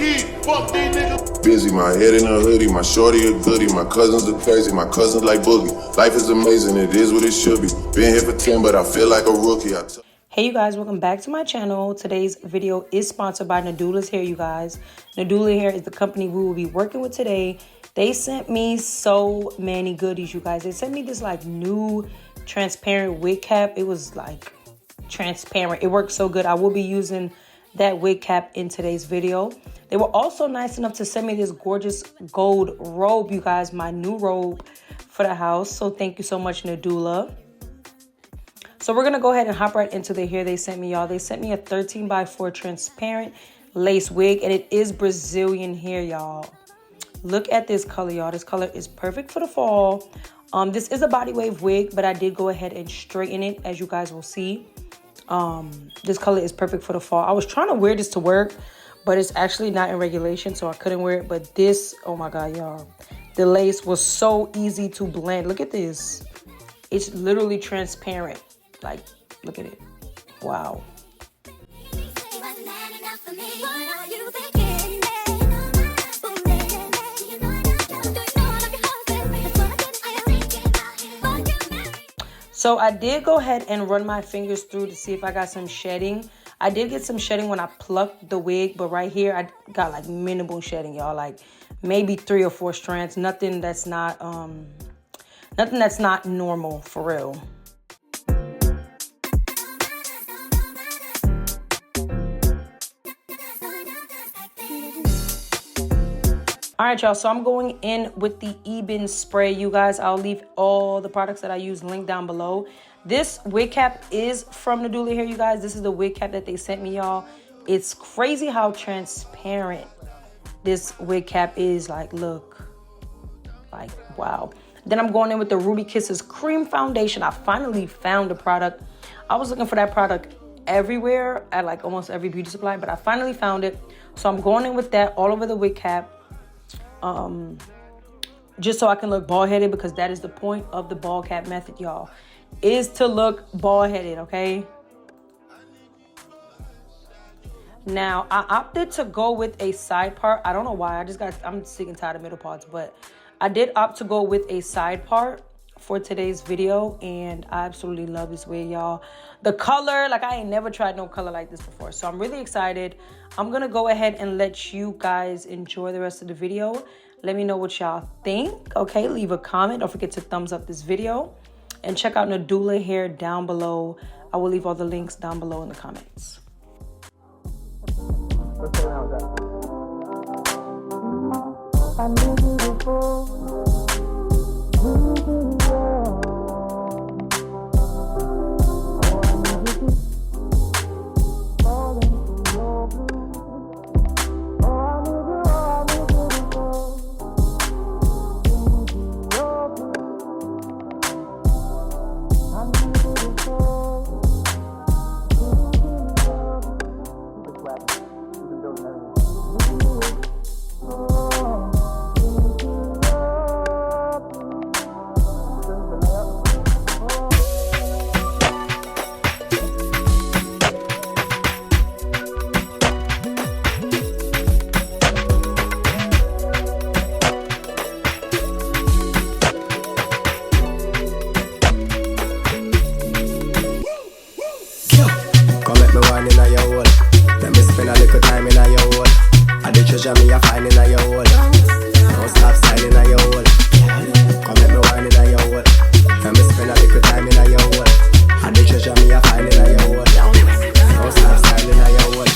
key. Fuck these niggas. Busy, my head in a hoodie, my shorty a goodie, my cousins are crazy, my cousins like boogie. Life is amazing, it is what it should be. Been here for 10, but I feel like a rookie. Hey you guys, welcome back to my channel. Today's video is sponsored by Nadula's Hair, you guys. Nadula Hair is the company we will be working with today. They sent me so many goodies, you guys. They sent me this like new transparent wig cap. It was like transparent. It worked so good. I will be using that wig cap in today's video. They were also nice enough to send me this gorgeous gold robe, you guys, my new robe for the house. So thank you so much, Nadula. So we're going to go ahead and hop right into the hair they sent me, y'all. They sent me a 13x4 transparent lace wig, and it is Brazilian hair, y'all. Look at this color, y'all. This color is perfect for the fall. This is a body wave wig, but I did go ahead and straighten it, as you guys will see. This color is perfect for the fall. I was trying to wear this to work, but it's actually not in regulation, so I couldn't wear it. But this, oh my God, y'all. The lace was so easy to blend. Look at this. It's literally transparent. Like, look at it. Wow. So I did go ahead and run my fingers through to see if I got some shedding. I did get some shedding when I plucked the wig, but right here I got like minimal shedding, y'all. Like maybe 3 or 4 strands. Nothing that's not normal, for real. All right, y'all, so I'm going in with the Eben spray, you guys. I'll leave all the products that I use linked down below. This wig cap is from Nadula Hair, you guys. This is the wig cap that they sent me, y'all. It's crazy how transparent this wig cap is. Like, look. Like, wow. Then I'm going in with the Ruby Kisses Cream Foundation. I finally found the product. I was looking for that product everywhere at like almost every beauty supply, but I finally found it. So I'm going in with that all over the wig cap. Just so I can look bald-headed, because that is the point of the bald cap method, y'all, is to look bald-headed, okay? Now, I opted to go with a side part. I don't know why. I'm sick and tired of middle parts, but I did opt to go with a side part for today's video, and I absolutely love this wig, y'all. The color, like, I ain't never tried no color like this before, so I'm really excited. I'm gonna go ahead and let you guys enjoy the rest of the video. Let me know what y'all think, okay? Leave a comment. Don't forget to thumbs up this video, and check out Nadula Hair down below. I will leave all the links down below in the comments. Let's go around that. I knew you before. Me a find in your hole. Don't stop styling in your hole. Come let me wine in your hole. Let me spend a little time in your hole. And the treasure me a find in your hole. Don't stop styling in your hole.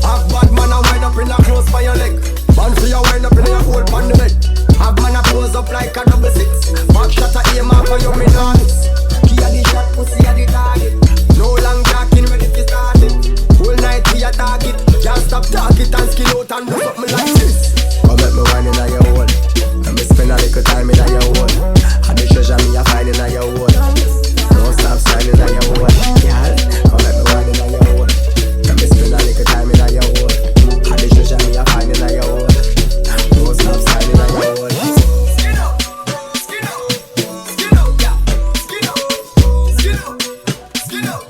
Half bad man a wind up in a close by your leg. Man for your wind up in your hole on the bed. Half man a pose up like a double 6. Back shot a aim off for your midnights. Key a the shot, pussy a the target. No long talking, ready to start it. Whole night we a target. Can't stop talking and skill out and do something like this. Come let me wine in your hole. Let me spend a little time in your hole. And the treasure me a find in your hole. Don't stop styling in your hole. Come let me wine in your hole. Let me spend a little time in your hole. And the treasure me a find in your hole. Don't stop styling in your hole. Skin out, skin out, skin out, yeah. Skin out, skin out, skin out,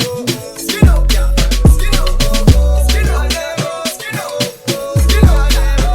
skin out, yeah. Skin out, skin out, skin out, skin out, skin out.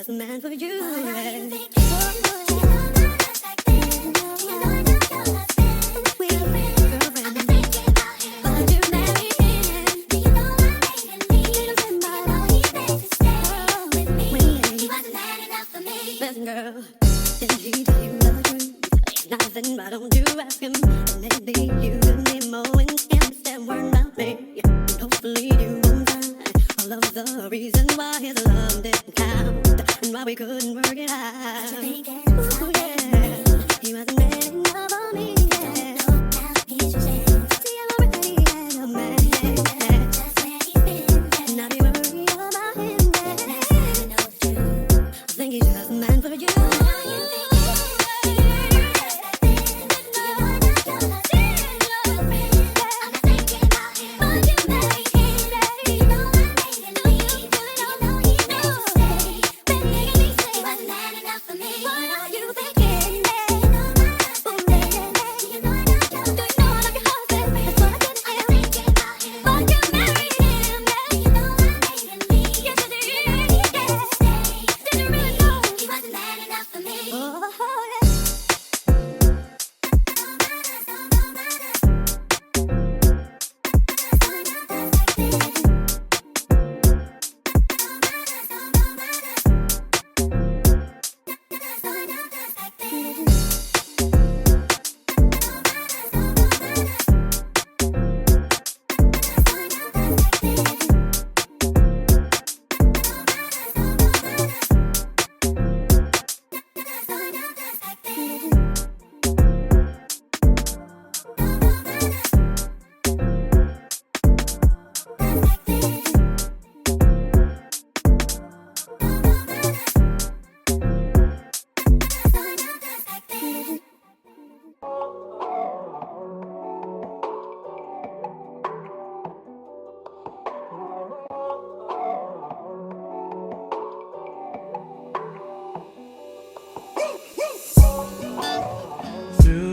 was the man for you. Listen, girl, did he tell you the truth? Nothing, why don't you ask him? Maybe you need more and can't say a word about me. And hopefully you won't find all of the reasons why his love didn't count and why we couldn't work it out. Ooh, yeah, he wasn't man enough for me. Yeah. See, I already had a man. Now be worried about him. I think he's just a man for you.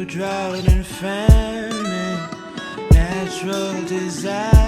Drought and famine, natural disaster.